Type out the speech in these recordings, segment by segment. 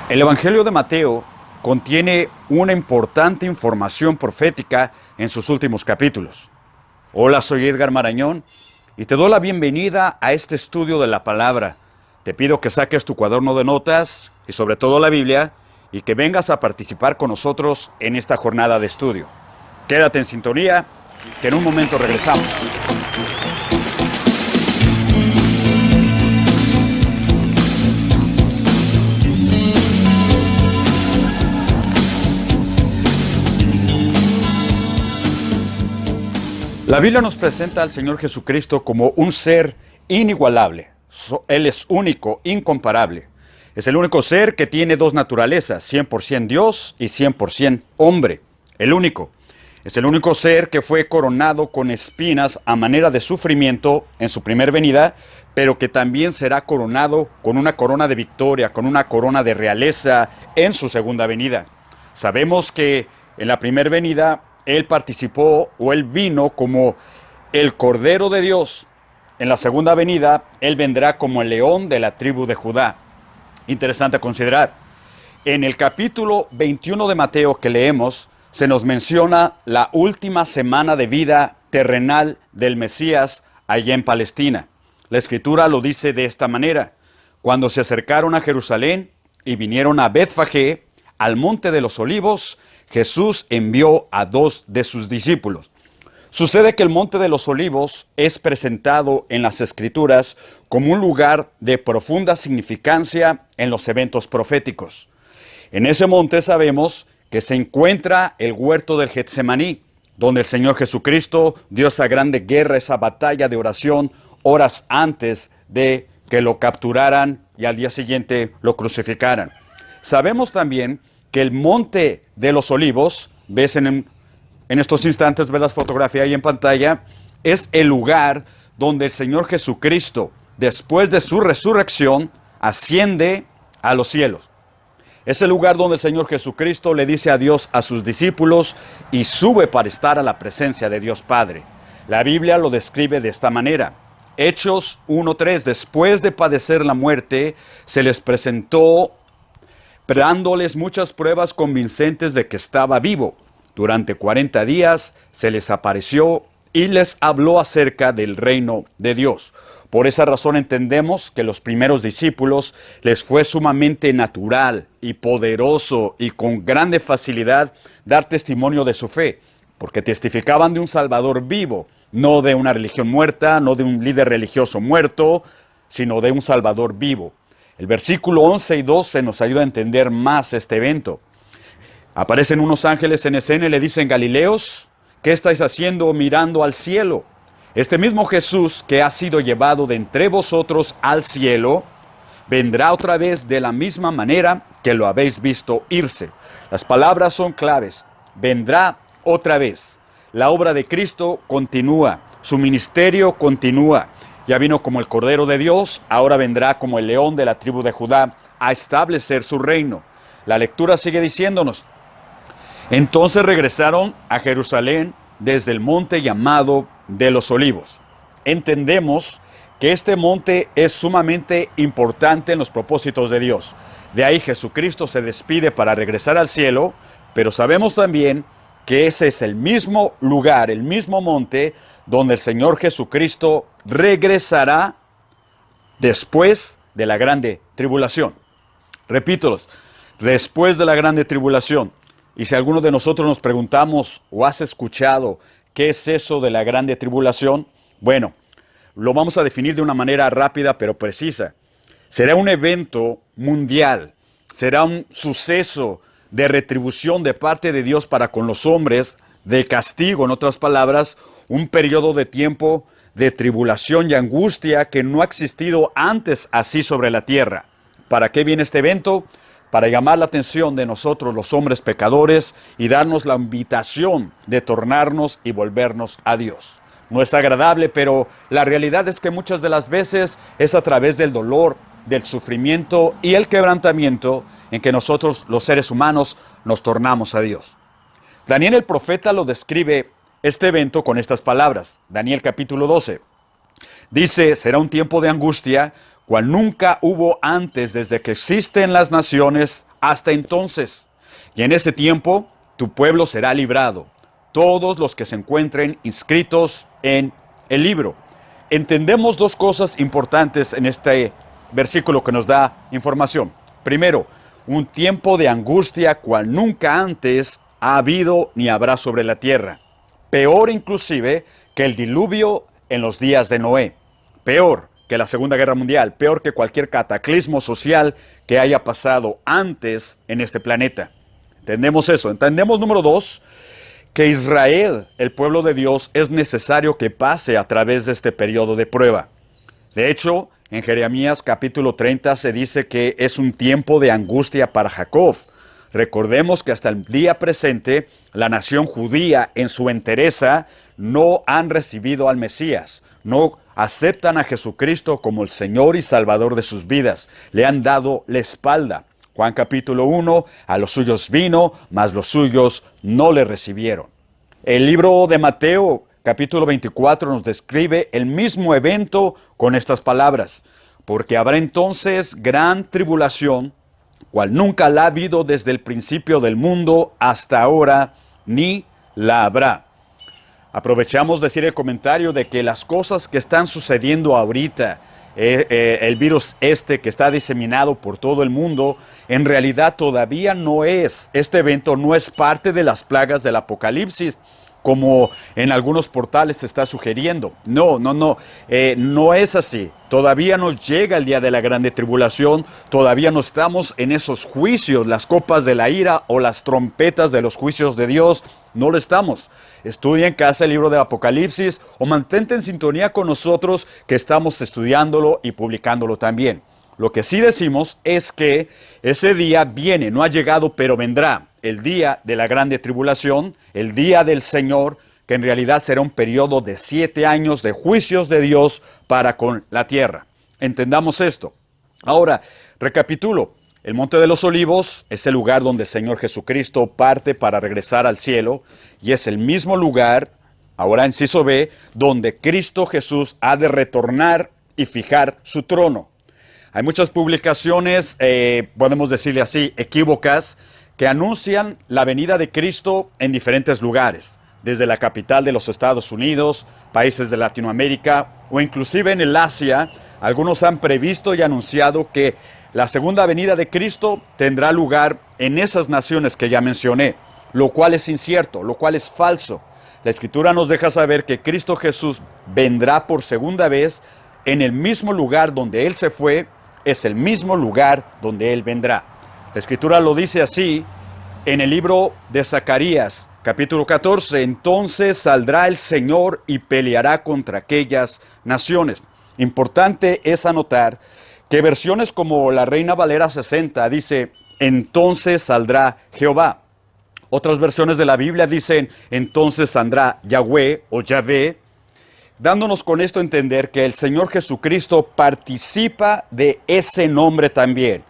El Evangelio de Mateo contiene una importante información profética en sus últimos capítulos. Hola, soy Edgar Marañón y te doy la bienvenida a este estudio de la palabra. Te pido que saques tu cuaderno de notas y sobre todo la Biblia y que vengas a participar con nosotros en esta jornada de estudio. Quédate en sintonía, que en un momento regresamos. La Biblia nos presenta al Señor Jesucristo como un ser inigualable. Él es único, incomparable. Es el único ser que tiene dos naturalezas, 100% Dios y 100% hombre. El único. Es el único ser que fue coronado con espinas a manera de sufrimiento en su primer venida, pero que también será coronado con una corona de victoria, con una corona de realeza en su segunda venida. Sabemos que en la primera venida Él participó o Él vino como el Cordero de Dios. En la segunda venida, Él vendrá como el león de la tribu de Judá. Interesante a considerar. En el capítulo 21 de Mateo que leemos, se nos menciona la última semana de vida terrenal del Mesías allá en Palestina. La Escritura lo dice de esta manera: cuando se acercaron a Jerusalén y vinieron a Betfagé, al monte de los Olivos, Jesús envió a dos de sus discípulos. Sucede que el Monte de los Olivos es presentado en las Escrituras como un lugar de profunda significancia en los eventos proféticos. En ese monte sabemos que se encuentra el huerto del Getsemaní, donde el Señor Jesucristo dio esa grande guerra, esa batalla de oración, horas antes de que lo capturaran y al día siguiente lo crucificaran. Sabemos también que el Monte de los Olivos, ves en estos instantes, ves la fotografía ahí en pantalla, es el lugar donde el Señor Jesucristo, después de su resurrección, asciende a los cielos. Es el lugar donde el Señor Jesucristo le dice adiós a sus discípulos y sube para estar a la presencia de Dios Padre. La Biblia lo describe de esta manera. Hechos 1:3, después de padecer la muerte, se les presentó dándoles muchas pruebas convincentes de que estaba vivo. Durante 40 días se les apareció y les habló acerca del reino de Dios. Por esa razón entendemos que los primeros discípulos les fue sumamente natural y poderoso y con grande facilidad dar testimonio de su fe, porque testificaban de un Salvador vivo, no de una religión muerta, no de un líder religioso muerto, sino de un Salvador vivo. El versículo 11 y 12 nos ayuda a entender más este evento. Aparecen unos ángeles en escena y le dicen: Galileos, ¿qué estáis haciendo mirando al cielo? Este mismo Jesús que ha sido llevado de entre vosotros al cielo, vendrá otra vez de la misma manera que lo habéis visto irse. Las palabras son claves. Vendrá otra vez. La obra de Cristo continúa. Su ministerio continúa. Ya vino como el Cordero de Dios, ahora vendrá como el león de la tribu de Judá a establecer su reino. La lectura sigue diciéndonos: entonces regresaron a Jerusalén desde el monte llamado de los Olivos. Entendemos que este monte es sumamente importante en los propósitos de Dios. De ahí Jesucristo se despide para regresar al cielo, pero sabemos también que ese es el mismo lugar, el mismo monte donde el Señor Jesucristo regresará después de la grande tribulación. Repítolos, después de la grande tribulación. Y si alguno de nosotros nos preguntamos o has escuchado qué es eso de la grande tribulación, bueno, lo vamos a definir de una manera rápida pero precisa. Será un evento mundial, será un suceso de retribución de parte de Dios para con los hombres, de castigo, en otras palabras, un periodo de tiempo de tribulación y angustia que no ha existido antes así sobre la tierra. ¿Para qué viene este evento? Para llamar la atención de nosotros los hombres pecadores y darnos la invitación de tornarnos y volvernos a Dios. No es agradable, pero la realidad es que muchas de las veces es a través del dolor, del sufrimiento y el quebrantamiento en que nosotros los seres humanos nos tornamos a Dios. Daniel el profeta lo describe este evento con estas palabras. Daniel capítulo 12. Dice: será un tiempo de angustia cual nunca hubo antes desde que existen las naciones hasta entonces. Y en ese tiempo tu pueblo será librado, todos los que se encuentren inscritos en el libro. Entendemos dos cosas importantes en este versículo que nos da información. Primero, un tiempo de angustia cual nunca antes ha habido ni habrá sobre la tierra. Peor inclusive que el diluvio en los días de Noé. Peor que la Segunda Guerra Mundial. Peor que cualquier cataclismo social que haya pasado antes en este planeta. Entendemos eso. Entendemos, número dos, que Israel, el pueblo de Dios, es necesario que pase a través de este periodo de prueba. De hecho, en Jeremías capítulo 30 se dice que es un tiempo de angustia para Jacob. Recordemos que hasta el día presente, la nación judía en su entereza no han recibido al Mesías. No aceptan a Jesucristo como el Señor y Salvador de sus vidas. Le han dado la espalda. Juan capítulo 1, a los suyos vino, mas los suyos no le recibieron. El libro de Mateo capítulo 24 nos describe el mismo evento con estas palabras. Porque habrá entonces gran tribulación, cual nunca la ha habido desde el principio del mundo hasta ahora, ni la habrá. Aprovechamos decir el comentario de que las cosas que están sucediendo ahorita, el virus que está diseminado por todo el mundo, en realidad todavía no es, este evento no es parte de las plagas del Apocalipsis, como en algunos portales se está sugiriendo. No es así. Todavía no llega el día de la grande tribulación, todavía no estamos en esos juicios, las copas de la ira o las trompetas de los juicios de Dios, no lo estamos. Estudia en casa el libro del Apocalipsis o mantente en sintonía con nosotros que estamos estudiándolo y publicándolo también. Lo que sí decimos es que ese día viene, no ha llegado, pero vendrá. El día de la grande tribulación, el día del Señor, que en realidad será un periodo de 7 años de juicios de Dios para con la tierra. Entendamos esto. Ahora, recapitulo. El Monte de los Olivos es el lugar donde el Señor Jesucristo parte para regresar al cielo y es el mismo lugar, ahora inciso B, donde Cristo Jesús ha de retornar y fijar su trono. Hay muchas publicaciones, podemos decirle así, equívocas, que anuncian la venida de Cristo en diferentes lugares, desde la capital de los Estados Unidos, países de Latinoamérica o inclusive en el Asia. Algunos han previsto y anunciado que la segunda venida de Cristo tendrá lugar en esas naciones que ya mencioné, lo cual es incierto, lo cual es falso. La Escritura nos deja saber que Cristo Jesús vendrá por segunda vez en el mismo lugar donde Él se fue, es el mismo lugar donde Él vendrá. La Escritura lo dice así en el libro de Zacarías, capítulo 14. Entonces saldrá el Señor y peleará contra aquellas naciones. Importante es anotar que versiones como la Reina Valera 60 dice, entonces saldrá Jehová. Otras versiones de la Biblia dicen, entonces saldrá Yahweh o Yahvé, dándonos con esto a entender que el Señor Jesucristo participa de ese nombre también.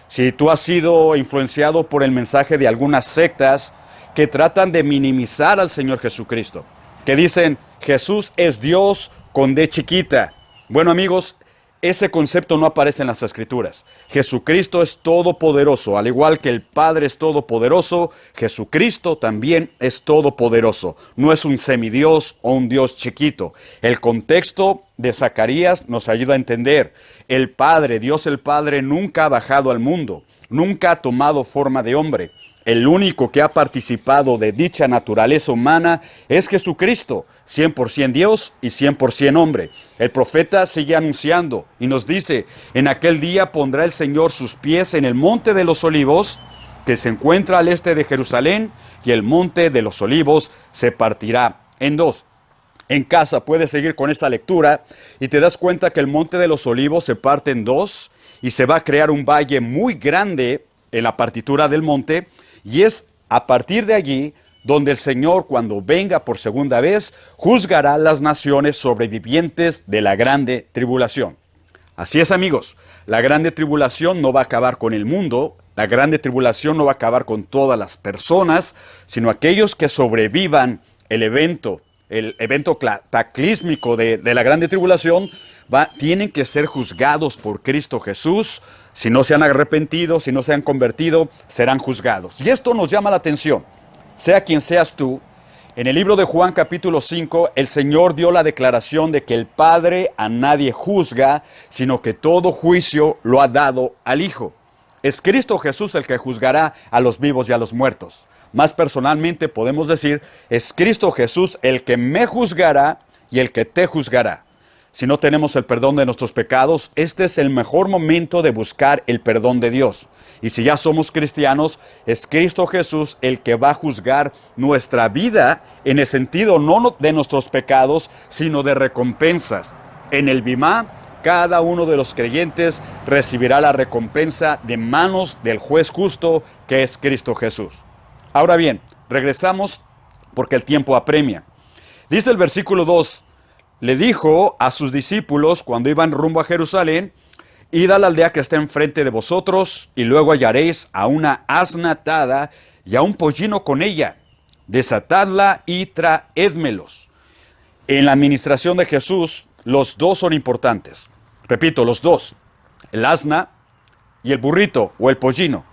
Si tú has sido influenciado por el mensaje de algunas sectas que tratan de minimizar al Señor Jesucristo, que dicen, Jesús es Dios con D chiquita. Bueno, amigos, ese concepto no aparece en las Escrituras. Jesucristo es todopoderoso, al igual que el Padre es todopoderoso, Jesucristo también es todopoderoso. No es un semidios o un Dios chiquito. El contexto de Zacarías nos ayuda a entender. El Padre, Dios el Padre, nunca ha bajado al mundo, nunca ha tomado forma de hombre. El único que ha participado de dicha naturaleza humana es Jesucristo, 100% Dios y 100% hombre. El profeta sigue anunciando y nos dice, en aquel día pondrá el Señor sus pies en el monte de los olivos, que se encuentra al este de Jerusalén, y el monte de los olivos se partirá en dos. En casa puedes seguir con esta lectura y te das cuenta que el monte de los olivos se parte en dos y se va a crear un valle muy grande en la partitura del monte, y es a partir de allí donde el Señor, cuando venga por segunda vez, juzgará las naciones sobrevivientes de la grande tribulación. Así es, amigos, la grande tribulación no va a acabar con el mundo, la grande tribulación no va a acabar con todas las personas, sino aquellos que sobrevivan el evento el evento cataclísmico de la grande tribulación, tienen que ser juzgados por Cristo Jesús. Si no se han arrepentido, si no se han convertido, serán juzgados. Y esto nos llama la atención. Sea quien seas tú, en el libro de Juan capítulo 5, el Señor dio la declaración de que el Padre a nadie juzga, sino que todo juicio lo ha dado al Hijo. Es Cristo Jesús el que juzgará a los vivos y a los muertos. Más personalmente podemos decir, es Cristo Jesús el que me juzgará y el que te juzgará. Si no tenemos el perdón de nuestros pecados, este es el mejor momento de buscar el perdón de Dios. Y si ya somos cristianos, es Cristo Jesús el que va a juzgar nuestra vida en el sentido no de nuestros pecados, sino de recompensas. En el Bimá, cada uno de los creyentes recibirá la recompensa de manos del juez justo, que es Cristo Jesús. Ahora bien, regresamos porque el tiempo apremia. Dice el versículo 2, le dijo a sus discípulos cuando iban rumbo a Jerusalén, id a la aldea que está enfrente de vosotros, y luego hallaréis a una asna atada y a un pollino con ella. Desatadla y traédmelos. En la administración de Jesús, los dos son importantes. Repito, los dos. El asna y el burrito o el pollino.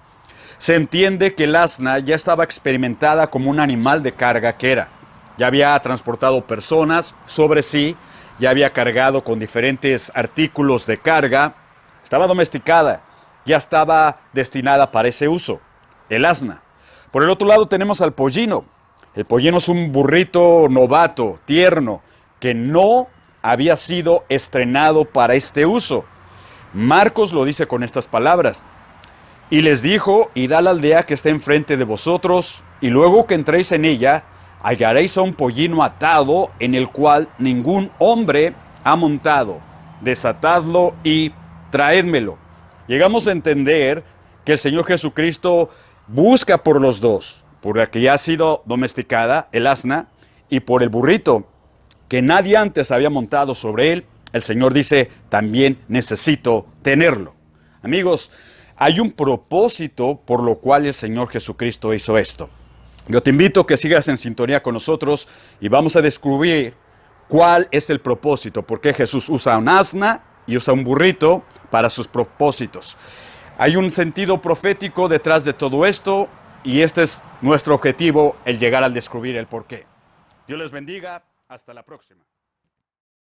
Se entiende que el asna ya estaba experimentada como un animal de carga que era. Ya había transportado personas sobre sí, ya había cargado con diferentes artículos de carga. Estaba domesticada, ya estaba destinada para ese uso, el asna. Por el otro lado tenemos al pollino. El pollino es un burrito novato, tierno, que no había sido estrenado para este uso. Marcos lo dice con estas palabras. Y les dijo, id a la aldea que está enfrente de vosotros, y luego que entréis en ella, hallaréis a un pollino atado, en el cual ningún hombre ha montado. Desatadlo y traédmelo. Llegamos a entender que el Señor Jesucristo busca por los dos, por la que ya ha sido domesticada, el asna, y por el burrito, que nadie antes había montado sobre él. El Señor dice, también necesito tenerlo. Amigos, hay un propósito por lo cual el Señor Jesucristo hizo esto. Yo te invito a que sigas en sintonía con nosotros y vamos a descubrir cuál es el propósito, por qué Jesús usa un asna y usa un burrito para sus propósitos. Hay un sentido profético detrás de todo esto y este es nuestro objetivo, el llegar al descubrir el porqué. Dios les bendiga, hasta la próxima.